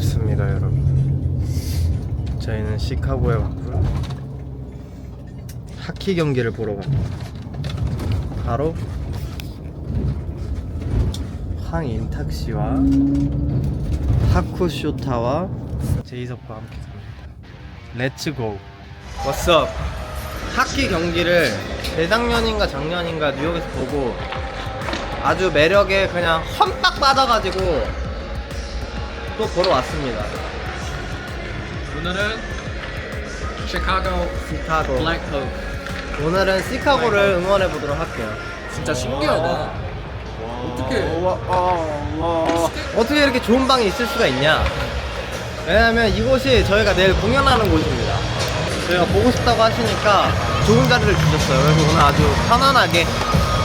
반갑습니다 여러분. 저희는 시카고에 왔고요. 하키 경기를 보러 갑니다. 바로 황인탁씨와 하쿠쇼타와 제이섭과 함께 갑니다. 렛츠고. 왓썹. 하키 경기를 재작년인가 작년인가 뉴욕에서 보고 아주 매력에 그냥 험박 빠져가지고 또 보러 왔습니다. 오늘은 시카고 블랙호크. 오늘은 시카고를 응원해 보도록 할게요. 진짜 신기하다. 어떻게 이렇게 좋은 방이 있을 수가 있냐? 왜냐면 이곳이 저희가 내일 공연하는 곳입니다. 저희가 보고 싶다고 하시니까 좋은 자리를 주셨어요. 그래서 오늘 아주 편안하게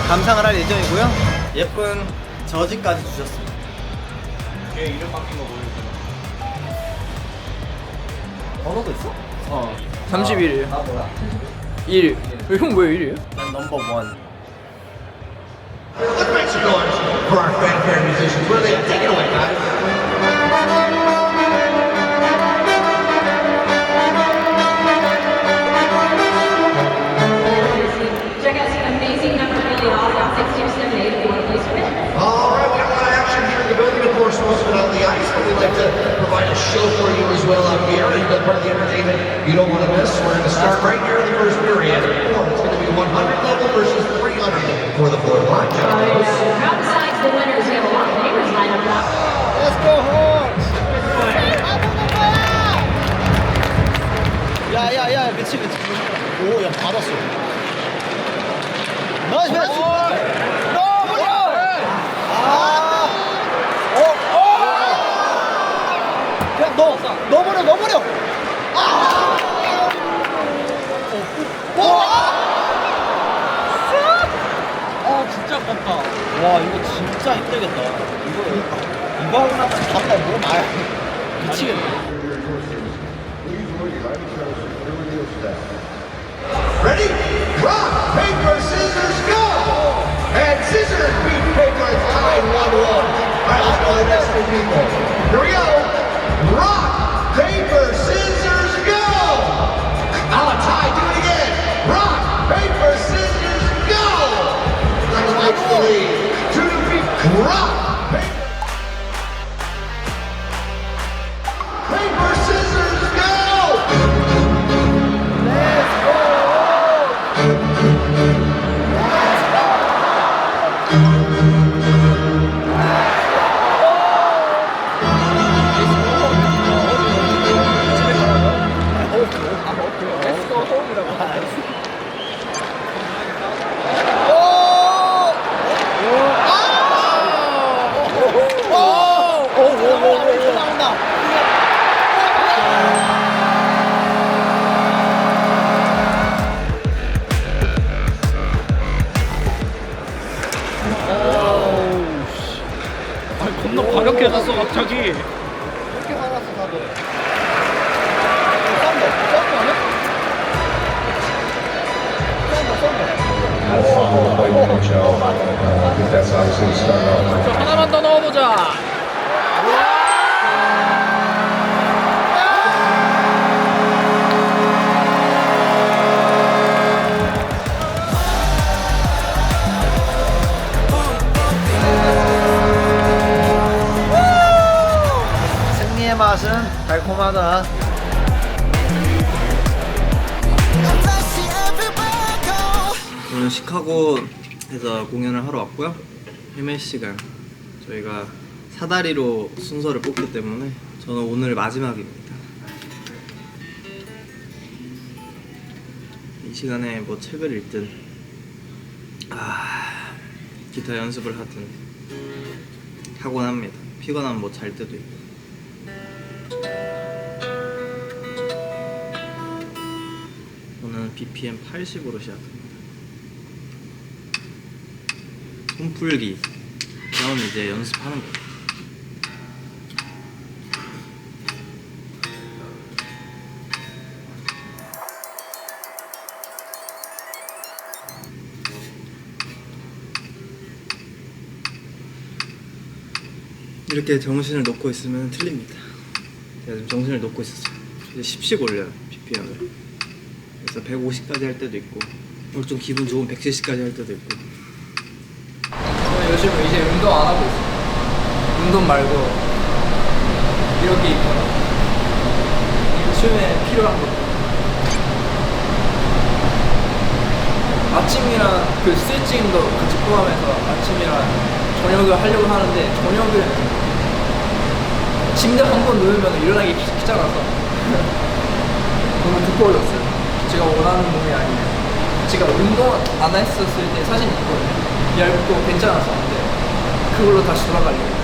감상을 할 예정이고요. 예쁜 저지까지 주셨습니다. 걔 이름 바뀐 거 보여줘. 번호도 있어? 31이에요. 아 뭐야? 1. 형 왜 1이에요? 난 넘버 원. Let's make some noise for our fanfare musicians. Where they take it away, guys. Check out some amazing number really awesome 6278 if you want to play some it. All right, we got a lot of action here in the building. Of course, most of it on the ice, but we'd like to provide a show for you as well out here. And part of the entertainment you don't want to miss. We're going to start right here in the first period. It's going to be 100 level versus 300 for the floor line. Now besides the winners, we have a lot of neighbors lined up now. Let's go Hawks! 야야야 그치 오야 받았어. 나이스 패스! 넣어버려! 그냥 넣어버려! 진짜 컸다. 와 이거 진짜 힘들겠다. 이거 하고 나면 다음날 뭐 말 미치겠네. Ready? Rock, paper, scissors, go! And scissors beat paper, it's tied 1-1. All right, let's go to the next two people. Here we go. Rock, paper, scissors, go! On a tie, do it again. Rock, paper, scissors, go! That takes the lead. 2 to beat. Rock, paper. Paper, scissors, go! 겁나 과격해졌어 갑자기. 이렇게 살았어 다들. 하나만 더 넣어보자. 승리의 맛은 달콤하다. 오늘 시카고에서 공연을 하러 왔고요. 헤매 시간 저희가 사다리로 순서를 뽑기 때문에 저는 오늘 마지막입니다. 이 시간에 뭐 책을 읽든 기타 연습을 하든 하곤 합니다. 피곤하면 뭐 잘 때도 있고. 오늘 BPM 80으로 시작합니다. 손풀기 그럼 이제 연습하는 거예요. 이렇게 정신을 놓고 있으면 틀립니다. 제가 좀 정신을 놓고 있었어요. 이제 10씩 올려요 BPM을. 그래서 150까지 할 때도 있고 오늘 좀 기분 좋은 170까지 할 때도 있고. 저는 요즘 이제 운동 안 하고 있어요. 운동 말고 이렇게 있거나 춤에 필요한 거. 아침이랑 그 스트레칭도 같이 포함해서 아침이랑 저녁을 하려고 하는데 저녁은 침대 한 번 누우면 일어나기 귀찮아서 너무 두꺼워졌어요. 제가 원하는 몸이 아니에요. 제가 운동 안 했었을 때 사진 있거든요. 얇고 괜찮았었는데 그걸로 다시 돌아가려고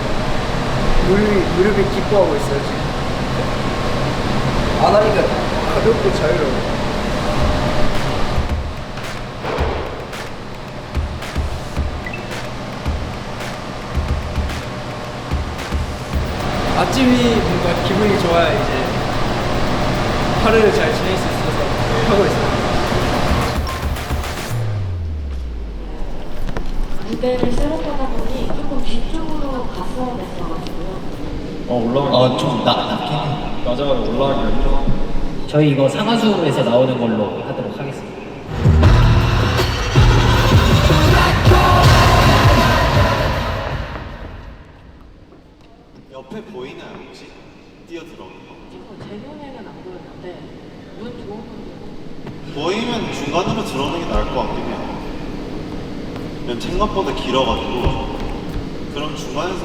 무릎이 기뻐하고 있어요 지금. 안 하니까 가볍고 자유로워요. 아침이 뭔가 기분이 좋아야 이제 하루를 잘 지낼 수 있어서 하고 있어요. 무대를 세웠다가 보니 조금 뒤쪽으로 갔어야 됐어가지고요. 좀 낮긴 해. 저희 이거 상하수에서 나오는 걸로 하도록 하겠습니다. 옆에 보이나요 혹시? 뛰어들어오는 거 지금 제 눈에는 안 보였는데 눈 좋은 분들 보이면 중간으로 들어오는 게 나을 것 같긴 해요. 그냥 생각보다 길어가지고 그럼 중간에서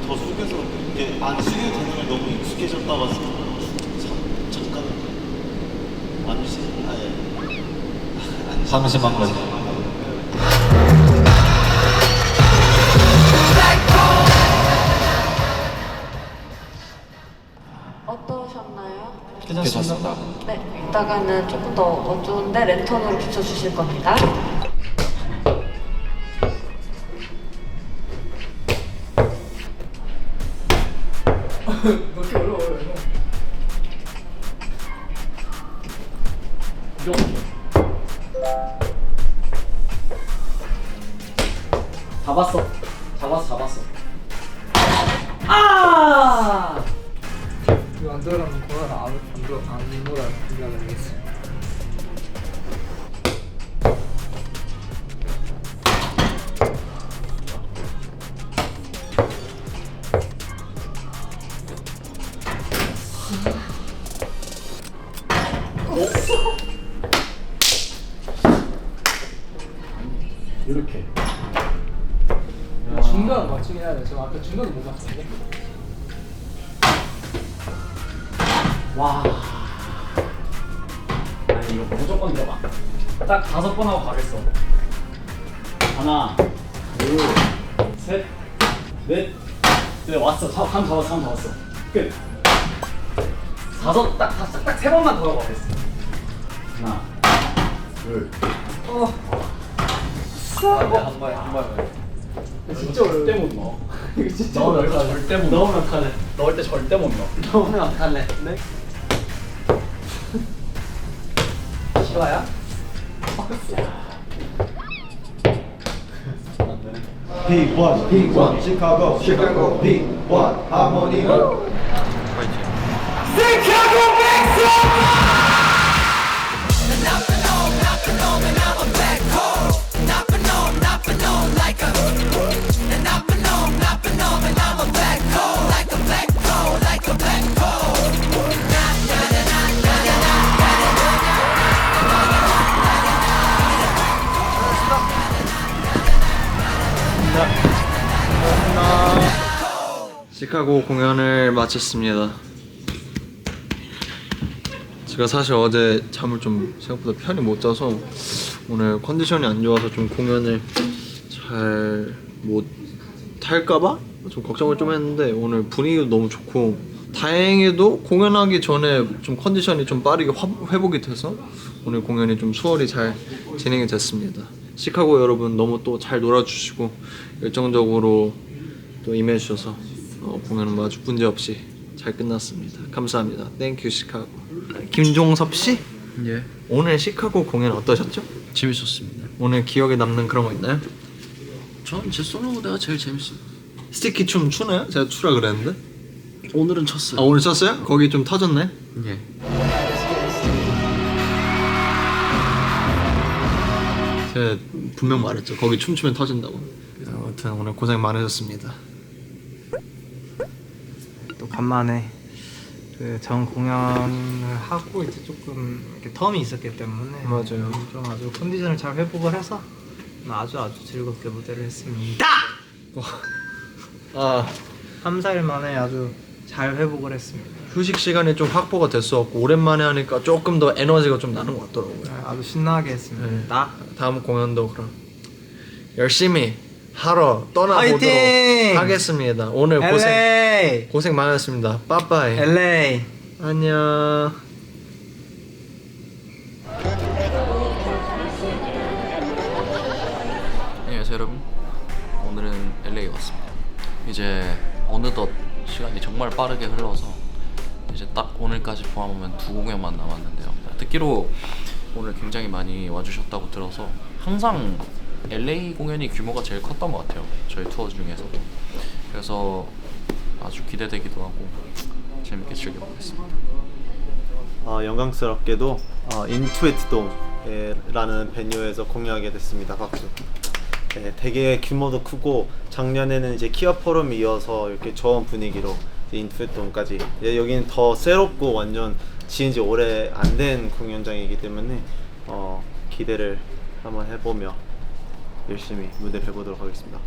더 숙여서 이게 안 숙여도 되는 게 너무 익숙해졌다가 잠깐 잠시만 거지. 어떠셨나요? 괜찮습니다. 네, 이따가는 조금 더 어두운데 랜턴으로 비춰주실 겁니다. 그렇게 어려워요 형. 잡았어. 아! 이거 안 들어가면 고라가 안 돌아 생각을 했어. 이렇게. 중간 맞추긴 해야 돼. 저 아까 중간도 못 맞췄는데. 와. 아니 이거 무조건 들어가. 딱 5번 하고 가겠어. 하나, 둘, 셋, 넷. 네 왔어. 감 잡았어. 끝. 5딱 3번만 더 하고 가겠어. 하나, 둘. 한 번에. 진짜 어려워. 절대 못 넣어. 이거 진짜 넣으면 어려워. 절대 못 넣어. 넣으면 칼래. 넣을 때 절대 못 넣어. 너무 갈래. 네? 실화야? P1, Chicago, P1, Harmony. 시카고 공연을 마쳤습니다. 제가 사실 어제 잠을 좀 생각보다 편히 못 자서 오늘 컨디션이 안 좋아서 좀 공연을 잘 못 할까봐 좀 걱정을 좀 했는데 오늘 분위기도 너무 좋고 다행히도 공연하기 전에 좀 컨디션이 좀 빠르게 회복이 돼서 오늘 공연이 좀 수월히 잘 진행이 됐습니다. 시카고 여러분 너무 또 잘 놀아주시고 열정적으로 또 임해주셔서 공연은 아주 문제 없이 잘 끝났습니다. 감사합니다. 땡큐 시카고. 김종섭 씨? 예, 오늘 시카고 공연 어떠셨죠? 재밌었습니다. 오늘 기억에 남는 그런 거 있나요? 전 제 솔로 무대가 제일 재밌어요. 스티키 춤 추나요? 제가 추라 그랬는데. 오늘은 쳤어요. 아 오늘 쳤어요? 거기 좀 터졌네? 예. 제가 분명 말했죠. 거기 춤추면 터진다고. 아무튼 오늘 고생 많으셨습니다. 또 간만에 그 전 공연을 하고 이제 조금 이렇게 텀이 있었기 때문에 맞아요. 좀 아주 컨디션을 잘 회복을 해서 아주 즐겁게 무대를 했습니다. 아 3, 4일 만에 아주 잘 회복을 했습니다. 휴식 시간이 좀 확보가 됐었고 오랜만에 하니까 조금 더 에너지가 좀 나는 것 같더라고요. 아주 신나게 했습니다. 다음 공연도 그럼 열심히 하러 떠나보도록 화이팅! 하겠습니다. 오늘 고생 많으셨습니다. 빠빠이. LA. 안녕. 안녕하세요 여러분. 오늘은 LA 왔습니다. 이제 어느덧 시간이 정말 빠르게 흘러서 이제 딱 오늘까지 포함하면 2공연만 남았는데요. 듣기로 오늘 굉장히 많이 와주셨다고 들어서 항상 LA 공연이 규모가 제일 컸던 것 같아요. 저희 투어 중에서도. 그래서 아주 기대되기도 하고 재밌게 즐겨보겠습니다. 영광스럽게도 인투이트 돔이라는 베뉴에서 공연하게 됐습니다. 박수. 네, 되게 규모도 크고 작년에는 이제 키아 포럼이 이어서 이렇게 좋은 분위기로 인투이트 돔까지 여기는 더 새롭고 완전 지은 지 오래 안 된 공연장이기 때문에 기대를 한번 해보며 열심히 무대를 해보도록 하겠습니다.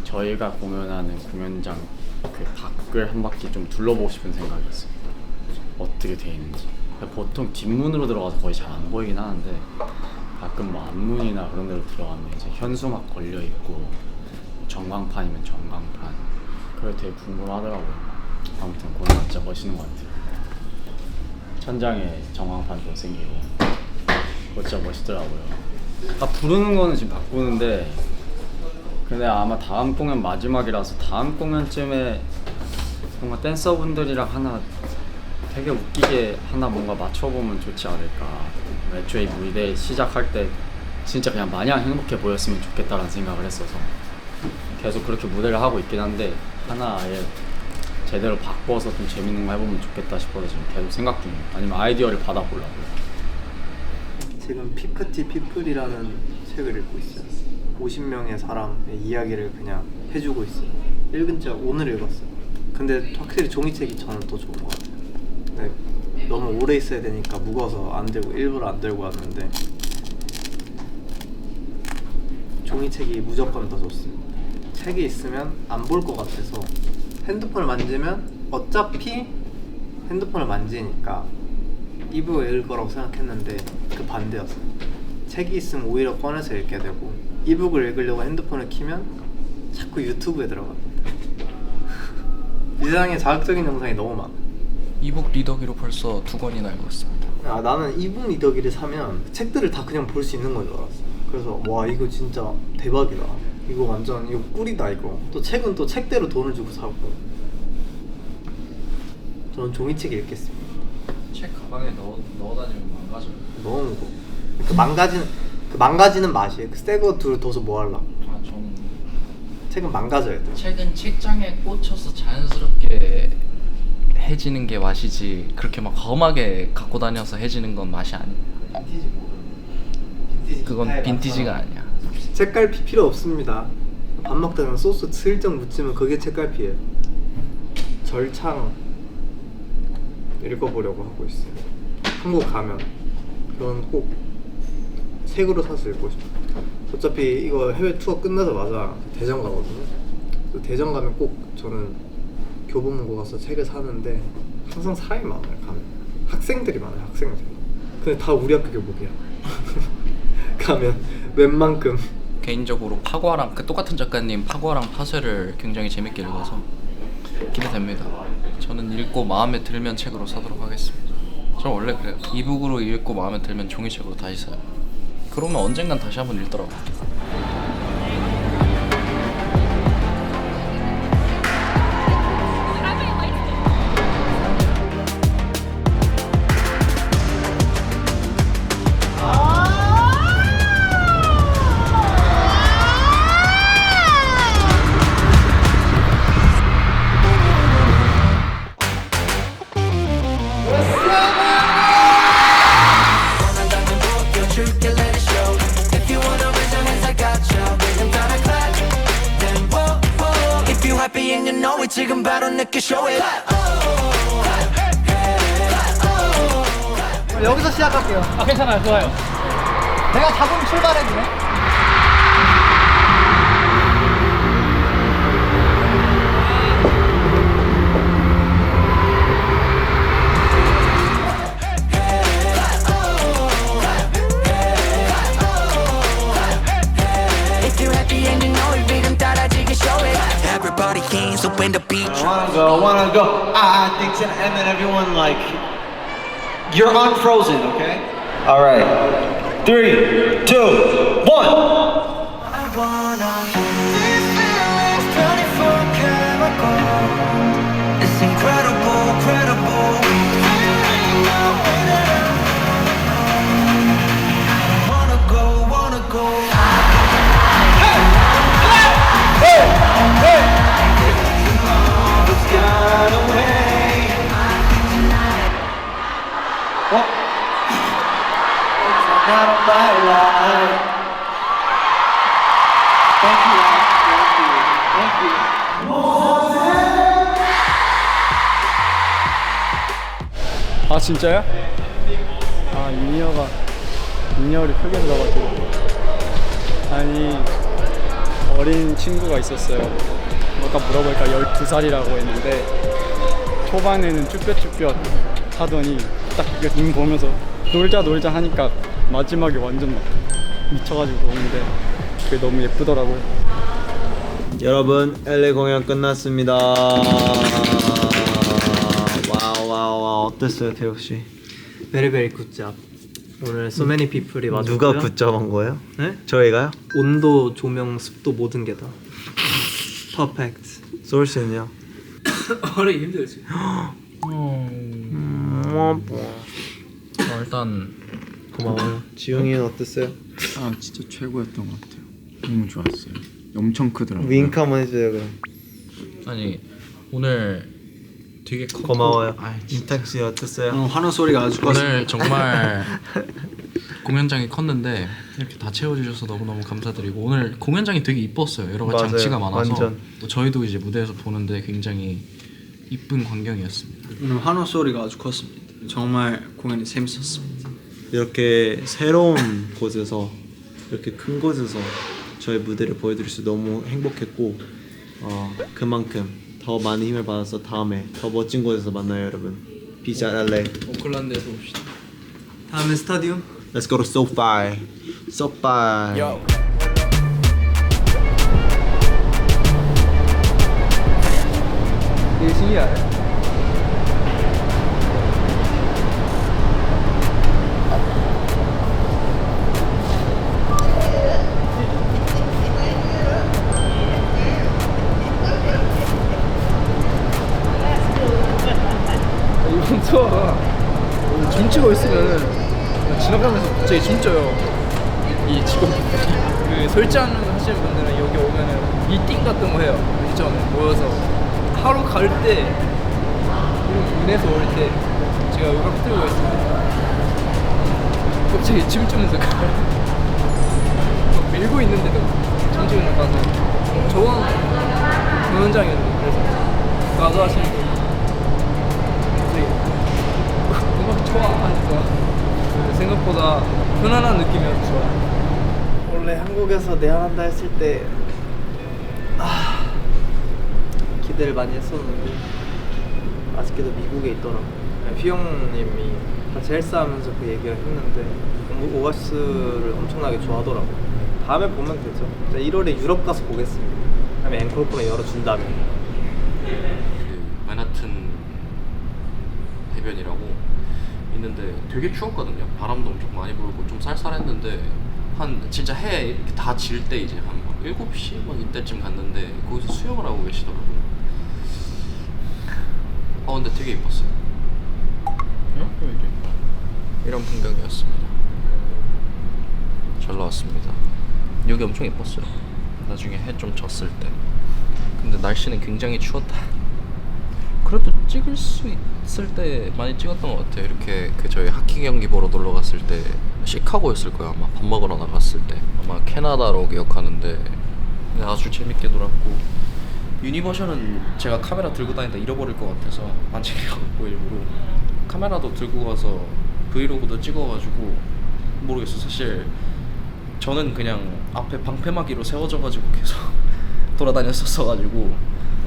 저희가 공연하는 공연장 그 밖을 한 바퀴 좀 둘러보고 싶은 생각이 있어요. 어떻게 돼 있는지. 보통 뒷문으로 들어가서 거의 잘 안 보이긴 하는데 가끔 뭐 앞문이나 그런 데로 들어가면 이제 현수막 걸려 있고 전광판이면 전광판. 그게 되게 궁금하더라고요. 아무튼 공연 진짜 멋있는 것 같아요. 천장에 전광판도 생기고 그거 진짜 멋있더라고요. 부르는 거는 지금 바꾸는데 근데 아마 다음 공연 마지막이라서 다음 공연쯤에 뭔가 댄서분들이랑 하나 되게 웃기게 하나 뭔가 맞춰보면 좋지 않을까. 애초에 무대 시작할 때 진짜 그냥 마냥 행복해 보였으면 좋겠다라는 생각을 했어서 계속 그렇게 무대를 하고 있긴 한데 하나 아예 제대로 바꿔서 좀 재밌는 거 해보면 좋겠다 싶어서 지금 계속 생각 중이에요. 아니면 아이디어를 받아보려고요. 지금 피프티 피플이라는 책을 읽고 있어요. 50명의 사람의 이야기를 그냥 해주고 있어요. 읽은 지 오늘 읽었어요. 근데 확실히 종이책이 저는 더 좋은 것 같아요. 네, 너무 오래 있어야 되니까 무거워서 안 들고 일부러 안 들고 왔는데 종이책이 무조건 더 좋습니다. 책이 있으면 안 볼 것 같아서 핸드폰을 만지면 어차피 핸드폰을 만지니까 이북을 읽을 거라고 생각했는데 그 반대였어요. 책이 있으면 오히려 꺼내서 읽게 되고 이북을 읽으려고 핸드폰을 키면 자꾸 유튜브에 들어갑니다. 이 세상에 자극적인 영상이 너무 많아. 이북 리더기로 벌써 2권이나 읽었습니다. 나는 이북 리더기를 사면 책들을 다 그냥 볼 수 있는 건 줄 알았어. 그래서 와 이거 진짜 대박이다. 이거 완전 이거 꿀이다 이거. 또 책은 또 책대로 돈을 주고 사고. 저는 종이책 읽겠습니다. 책 가방에 넣어 다니면 망가져요. 너무 무거워. 그 망가지는 맛이에요. 그 새 거 둬서 뭐 하려고. 저는 책은 망가져야 돼. 책은 책장에 꽂혀서 자연스럽게 해지는 게 맛이지 그렇게 막 험하게 갖고 다녀서 해지는 건 맛이 아니에요. 그건 빈티지가 아니야. 책갈피 필요 없습니다. 밥 먹다가 소스 슬쩍 묻히면 그게 책갈피예요. 절창 읽어보려고 하고 있어요. 한국 가면 그건 꼭 책으로 사서 읽고 싶어요. 어차피 이거 해외 투어 끝나자마자 대전 가거든요. 대전 가면 꼭 저는 교보문고 가서 책을 사는데 항상 사람이 많아요. 가면 학생들이 많아요. 학생들. 근데 다 우리 학교 교복이야. 가면 웬만큼. 개인적으로 파과랑 그 똑같은 작가님 파과랑 파쇄를 굉장히 재밌게 읽어서 기대됩니다. 저는 읽고 마음에 들면 책으로 사도록 하겠습니다. 저 원래 그래요. 이북으로 읽고 마음에 들면 종이책으로 다시 사요. 그러면 언젠간 다시 한번 읽더라고요. 늦게 show it. 여기서 시작할게요. 아 괜찮아요, 좋아요. 내가 잡으면 출발해주네. If you're happy and you know it, rhythm 따라지게 show it. Everybody came, so when the beat I wanna go. I think to and then everyone like you're unfrozen, okay? All right. 3, 2, 1. I wanna these feelings 24 karat gold. It's incredible, credible. Ain't no way that I wanna go. Got away. What? It's not on my life. Thank you. 아 진짜요? 아 인이어를 크게 들어가지고 아니 어린 친구가 있었어요. 아까 물어보니까 12살이라고 했는데 초반에는 쭈뼛쭈뼛 하더니 딱 눈 보면서 놀자 하니까 마지막에 완전 막 미쳐가지고 노는데 그게 너무 예쁘더라고요. 여러분 LA 공연 끝났습니다. 와우 어땠어요 태욱 씨? 베리베리 굿잡. 오늘 so many people이 와줬고요. 누가 굿잡한 거예요? 네? 저희가요? 온도, 조명, 습도 모든 게 다. 퍼펙트. 소울씨는요? 어리 힘들지. 일단 고마워요. 지용이는 어땠어요? 아 진짜 최고였던 것 같아요. 너무 좋았어요. 엄청 크더라고요. 윙크 한번 해줘요 그럼. 아니 오늘 되게 고마워요. 이탁 씨 어땠어요? 환호 소리가 아주 오늘 정말 공연장이 컸는데 이렇게 다 채워주셔서 너무너무 감사드리고 오늘 공연장이 되게 이뻤어요. 여러 가지 맞아요. 장치가 많아서 완전. 또 저희도 이제 무대에서 보는데 굉장히 이쁜 광경이었습니다. 오늘 환호 소리가 아주 컸습니다. 정말 공연이 재밌었습니다. 이렇게 새로운 곳에서 이렇게 큰 곳에서 저희 무대를 보여드릴 수 너무 행복했고 그만큼 더 많은 힘을 받아서 다음에 더 멋진 곳에서 만나요 여러분. Peace out LA. 오클랜드에서 봅시다. 다음에 스타디움. Let's go to SoFi. SoFi. 되게 신기하네. 이번 투어가 줌 치고 있으면은 지나가면서 갑자기 줌쪄요. 이 직원분들이 그 설장 하시는 분들은 여기 오면은 미팅 같은 거 해요. 일정에 모여서 하루 갈 때 그리고 문에서 올 때 제가 음악 틀고 있습니다. 갑자기 춤추면서 가요. 막 밀고 있는데도 춤추면서 가서 저번 공연장이었는데 그래서 가서 하시는 분 갑자기 음악 좋아 하니까 생각보다 편안한 느낌이어서 좋아요. 원래 한국에서 내한한다 했을 때 기대를 많이 했었는데 아쉽게도 미국에 있더라고요. 휘영님이 같이 헬스하면서 그 얘기를 했는데 오아시스를 엄청나게 좋아하더라고요. 다음에 보면 되죠. 1월에 유럽 가서 보겠습니다. 다음에 앵콜콘을 열어준다면. 그 맨하튼 해변이라고 있는데 되게 추웠거든요. 바람도 엄청 많이 불고 좀 쌀쌀했는데 한 진짜 해 이렇게 다 질 때 이제 한 7시 막 이때쯤 갔는데 거기서 수영을 하고 계시더라고요. 근데 되게 이뻤어요. 이런 풍경이었습니다. 잘 나왔습니다. 여기 엄청 예뻤어요. 나중에 해 좀 졌을 때. 근데 날씨는 굉장히 추웠다. 그래도 찍을 수 있을 때 많이 찍었던 것 같아요. 이렇게 그 저희 하키 경기 보러 놀러 갔을 때 시카고였을 거예요. 아마 밥 먹으러 나갔을 때 아마 캐나다로 기억하는데 아주 재밌게 놀았고 유니버셜은 제가 카메라 들고 다니다 잃어버릴 것 같아서 안 챙겨갖고 일부러 카메라도 들고 가서 브이로그도 찍어가지고 모르겠어. 사실 저는 그냥 앞에 방패막이로 세워져가지고 계속 돌아다녔었어가지고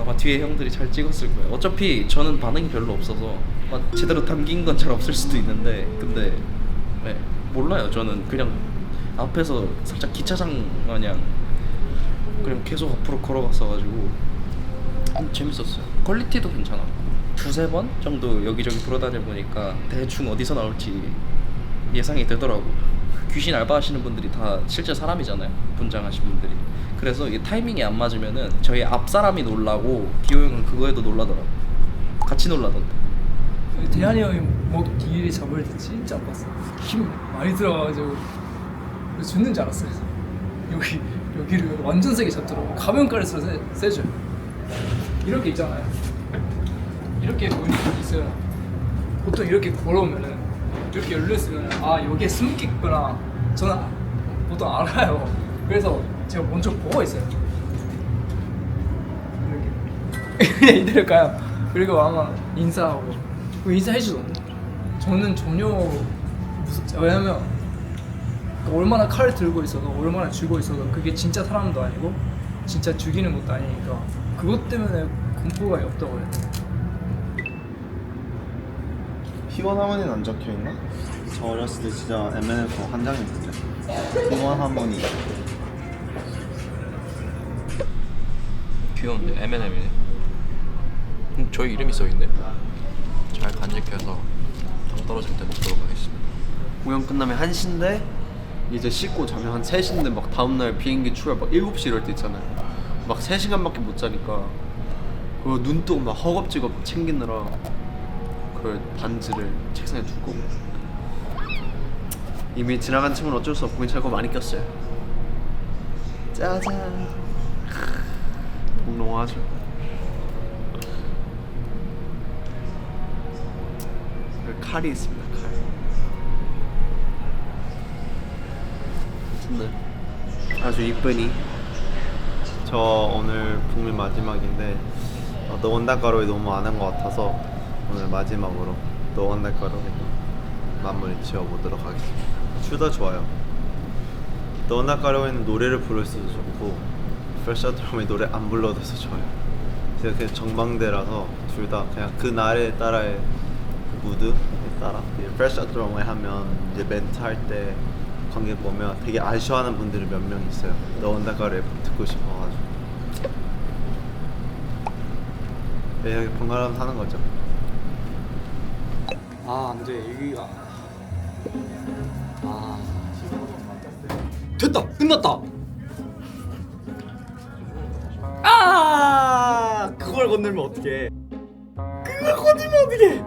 아마 뒤에 형들이 잘 찍었을 거예요. 어차피 저는 반응이 별로 없어서 막 제대로 담긴 건 잘 없을 수도 있는데 근데 네, 몰라요. 저는 그냥 앞에서 살짝 기차장 마냥 그냥 계속 앞으로 걸어갔어가지고 재밌었어요. 퀄리티도 괜찮았고 두세 번 정도 여기저기 돌아다녀 보니까 대충 어디서 나올지 예상이 되더라고. 귀신 알바하시는 분들이 다 실제 사람이잖아요. 분장하신 분들이. 그래서 이게 타이밍이 안 맞으면은 저희 앞 사람이 놀라고 기호 형은 그거에도 놀라더라고. 같이 놀라던데. 대한이 형이 목 뒤에 잡을 때 진짜 아팠어. 힘 많이 들어가가지고 죽는 줄 알았어요. 여기를 완전 세게 잡더라고. 가면 갈수록 세죠. 이렇게 있잖아요. 이렇게 문이 있어요. 보통 이렇게 걸어오면은 이렇게 열렸으면 아 여기에 숨겠구나. 저는 보통 알아요. 그래서 제가 먼저 보고 있어요. 이렇게 그냥 이대로 가요. 그리고 아마 인사하고 인사해주던데. 저는 전혀 무섭지. 왜냐면 얼마나 칼 들고 있어도 얼마나 쥐고 있어도 그게 진짜 사람도 아니고 진짜 죽이는 것도 아니니까 그것 때문에 공포가 없다고 해요. P1 하모니는 안 적혀있나? 저 어렸을 때 진짜 MNF 한 장이 있는데 P1 하모니 귀여운데 M&M이네. 저희 이름이 써있네. 잘 간직해서 당 떨어질 때 먹도록 하겠습니다. 공연 끝나면 1시인데 이제 씻고 자면 한 3시인데 막 다음날 비행기 출발 막 7시 이럴 때 있잖아요. 막 3시간밖에 못 자니까 그거 눈뜨고 막 허겁지겁 챙기느라 그 반지를 책상에 두고 이미 지나간 친구는 어쩔 수 없고 그냥 자꾸 많이 꼈어요. 짜잔. 몽롱하죠. 여기 칼이 있습니다. 칼. 네. 아주 이쁘니. 저 오늘 북미 마지막인데 너 온다가로에 너무 안 한 것 같아서 오늘 마지막으로 너 온다가로에 마무리 지어보도록 하겠습니다. 둘 다 좋아요. 너 온다가로에는 노래를 부를 수도 좋고 프레셔드롬이 노래 안 불러도 좋아요. 제가 그냥 정방대라서 둘 다 그냥 그 날에 따라의 무드에 따라 프레셔드롬을 하면 이제 멘트 할 때 관객 보면 되게 아쉬워하는 분들이 몇 명 있어요. 너 온다가로에 듣고 싶어가지고 매력에 번갈아가면서 하는 거죠. 아 안돼 여기가 아 됐다 끝났다. 아 그걸 건들면 어떡해. 그걸 건들면 어떡해.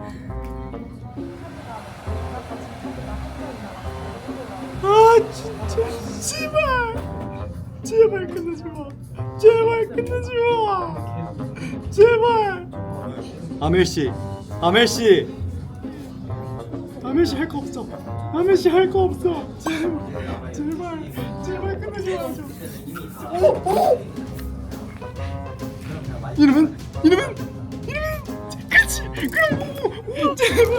아 진짜 제발 끝내지 마. 제발 끝내지 마. 제발. 아멜씨 할 거 없어. 아멜씨 할 거 없어. 제발 끝내지 마줘. 이러면 그렇지. 그럼 제발.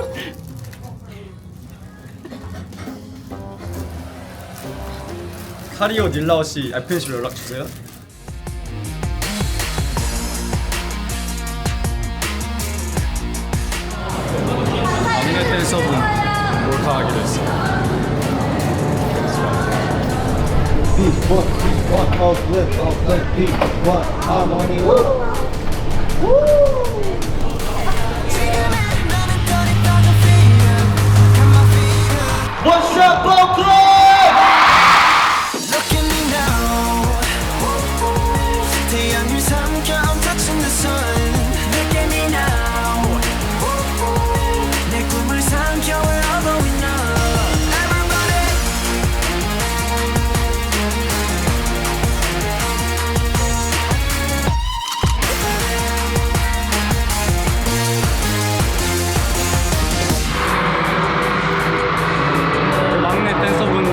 카리오 닐라오씨 FNC로 연락 주세요. 막내 댄서분 몰카하기로 했어요. What's up, Oakland? Look at me now. 태양을 삼켜 I'm touching the sun. Look at me now. 내 꿈을 삼켜 We're all going up. Everybody. 막내 댄서분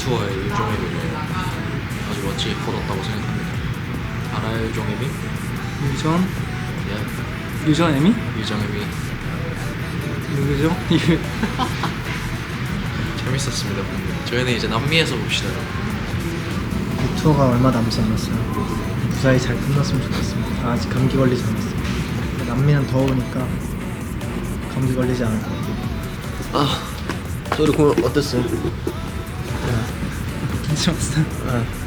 투어의 유종의미를 아주 멋지게 거뒀다고 생각합니다. 알아요, 유종의미? 유전? 예, 유전 애미? 유종의미. 누구죠? 재밌었습니다. 저희는 이제 남미에서 봅시다. 이 투어가 얼마 남지 않았어요. 무사히 잘 끝났으면 좋겠습니다. 아직 감기 걸리지 않았어요. 남미는 더우니까 감기 걸리지 않을 것 같아요. 저희 공연 어땠어요? 괜찮았어요.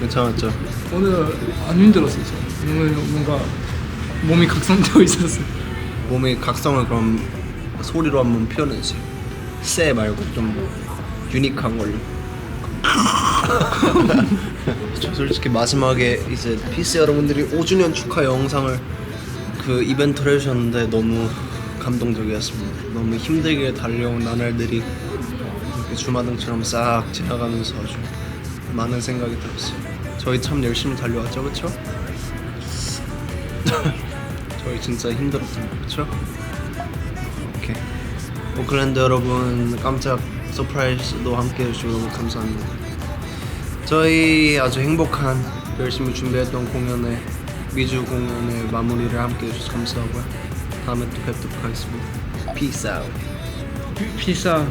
괜찮았죠? 오늘 안 힘들었어요. 저. 오늘 뭔가 몸이 각성되어 있었어요. 몸의 각성을 그럼 소리로 한번 표현해주세요. 쎄 말고 좀 유니크한 걸로. 저 솔직히 마지막에 이제 피스 여러분들이 5주년 축하 영상을 그 이벤트를 해주셨는데 너무 감동적이었습니다. 너무 힘들게 달려온 나날들이 이렇게 주마등처럼 싹 지나가면서 아주 많은 생각이 들었어요. 저희 참 열심히 달려왔죠, 그렇죠? 저희 진짜 힘들었던 거 그렇죠? 오케이. 오클랜드 여러분 깜짝 서프라이즈도 함께 해주시고 너무 감사합니다. 저희 아주 행복한 열심히 준비했던 공연에 미주 공연의 마무리를 함께 해주셔서 감사하고요. 다음에 또 뵙도록 하겠습니다. Peace out. 비싸.